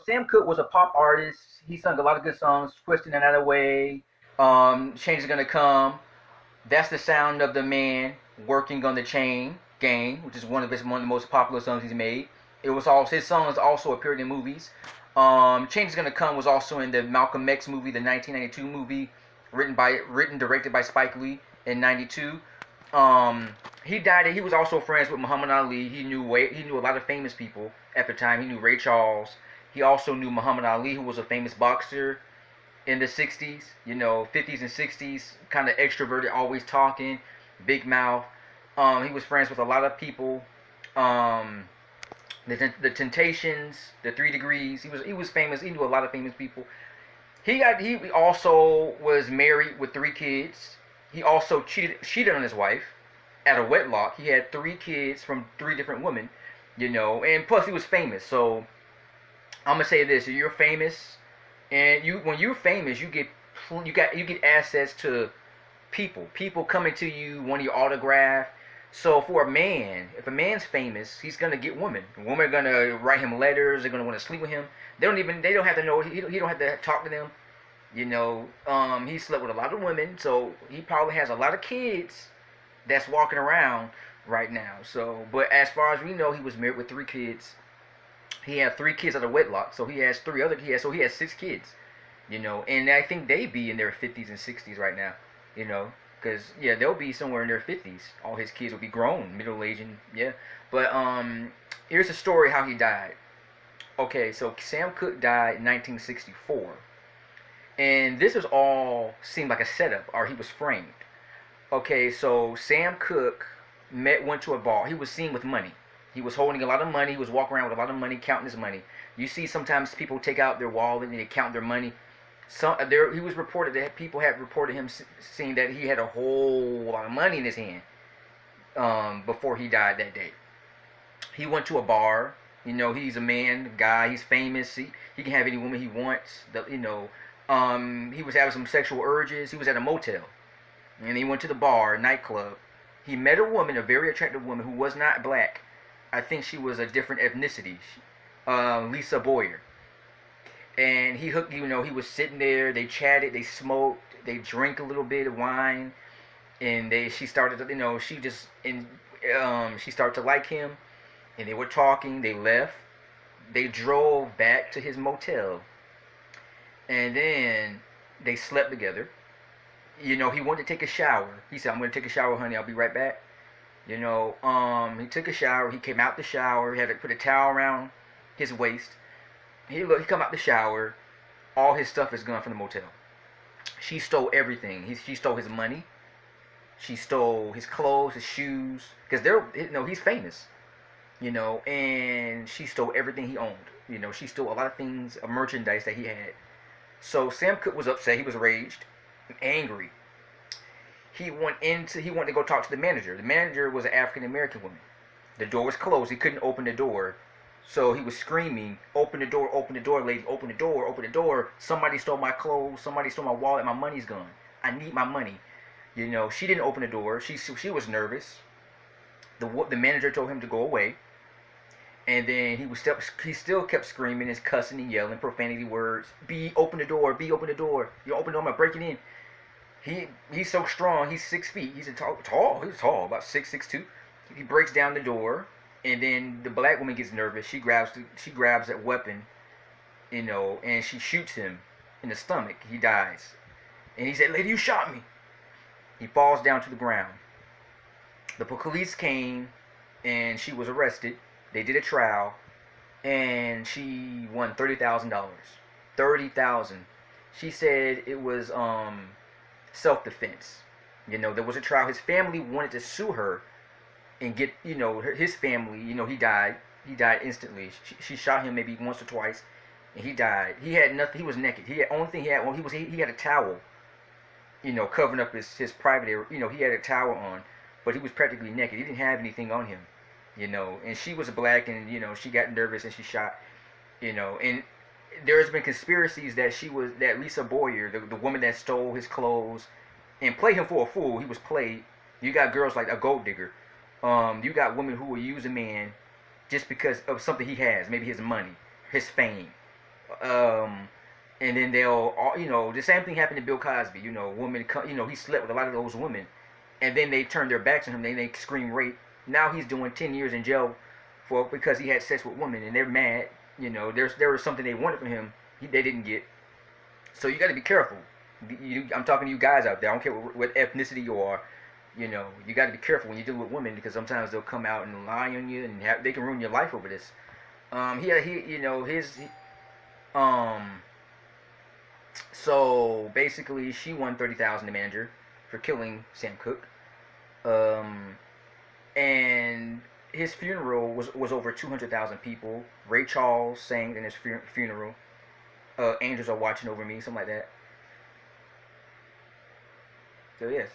Sam Cooke was a pop artist. He sung a lot of good songs. Twisting Another Way. Change is gonna come. That's the sound of the man working on the chain gang, which is one of the most popular songs he's made. It was all his songs also appeared in movies. Change is gonna come was also in the Malcolm X movie, the 1992 movie, directed by Spike Lee in '92. Um, he died. He was also friends with Muhammad Ali. He knew a lot of famous people at the time. He knew Ray Charles. He also knew Muhammad Ali, who was a famous boxer in the 60s, 50s and 60s, kind of extroverted, always talking, big mouth. He was friends with a lot of people. Um, the Temptations, the Three Degrees. He was famous. He knew a lot of famous people. He also was married with 3 kids. He also cheated on his wife at a wedlock. He had 3 kids from 3 different women, and plus he was famous. So I'm gonna say this: you're famous, and when you're famous, you get access to people. People coming to you, want your autograph. So for a man, if a man's famous, he's gonna get women. Women are gonna write him letters. They're gonna want to sleep with him. They don't have to know. He don't have to talk to them. He slept with a lot of women, so he probably has a lot of kids that's walking around right now. So, but as far as we know, he was married with 3 kids. He had 3 kids out of wedlock, so he has three other. He has 6 kids. And I think they be in their 50s and 60s right now. Because yeah, they'll be somewhere in their 50s. All his kids will be grown, middle aged, and yeah. But here's the story how he died. Okay, so Sam Cooke died in 1964. And this was all seemed like a setup, or he was framed. Okay, so Sam Cooke went to a bar. He was seen with money. He was holding a lot of money. He was walking around with a lot of money, counting his money. You see, sometimes people take out their wallet and they count their money. He was reported that people had reported him seeing that he had a whole lot of money in his hand before he died that day. He went to a bar. He's a man, a guy. He's famous. He can have any woman he wants. He was having some sexual urges. He was at a motel, and he went to the bar, nightclub. He met a woman, a very attractive woman who was not black. I think she was a different ethnicity, Lisa Boyer. And he hooked. He was sitting there. They chatted. They smoked. They drank a little bit of wine, and she started to, she started to like him, and they were talking. They left. They drove back to his motel. And then they slept together. He wanted to take a shower. He said, "I'm going to take a shower, honey. I'll be right back." He took a shower. He came out the shower. He had to put a towel around his waist. He come out the shower. All his stuff is gone from the motel. She stole everything. She stole his money. She stole his clothes, his shoes, because he's famous. And she stole everything he owned. She stole a lot of things, of merchandise that he had. So Sam Cooke was upset. He was raged, angry. He wanted to go talk to the manager. The manager was an African American woman. The door was closed. He couldn't open the door. So he was screaming, "Open the door, lady, open the door, open the door. Somebody stole my clothes. Somebody stole my wallet. My money's gone. I need my money." She didn't open the door. She was nervous. The manager told him to go away. And then he still kept screaming and cussing and yelling profanity words. Open the door, open the door. You open the door, I'm gonna break it in. He's so strong. He's 6 feet. He's tall. He's tall, about 6'2". He breaks down the door, and then the black woman gets nervous. She grabs that weapon, and she shoots him in the stomach. He dies, and he said, "Lady, you shot me." He falls down to the ground. The police came, and she was arrested. They did a trial, and she won $30,000. $30,000. She said it was self-defense. There was a trial. His family wanted to sue her and get his family. He died. He died instantly. She shot him maybe once or twice, and he died. He had nothing. He was naked. Only thing he had. Well, he had a towel. Covering up his private area. He had a towel on, but he was practically naked. He didn't have anything on him. And she was black, and she got nervous and she shot. And there's been conspiracies that Lisa Boyer, the woman that stole his clothes and played him for a fool. He was played. You got girls like a gold digger. You got women who will use a man just because of something he has, maybe his money, his fame. Um, and then the same thing happened to Bill Cosby. Women, he slept with a lot of those women, and then they turned their backs on him. They scream rape. Now he's doing 10 years in jail because he had sex with women, and they're mad. There was something they wanted from him, they didn't get. So you got to be careful. I'm talking to you guys out there. I don't care what ethnicity you are. You got to be careful when you deal with women because sometimes they'll come out and lie on you, and they can ruin your life over this. Um, so basically, she won 30,000, the manager, for killing Sam Cooke. Um, and his funeral was over 200,000 people. Ray Charles sang in his funeral. Angels are watching over me, something like that. So yes.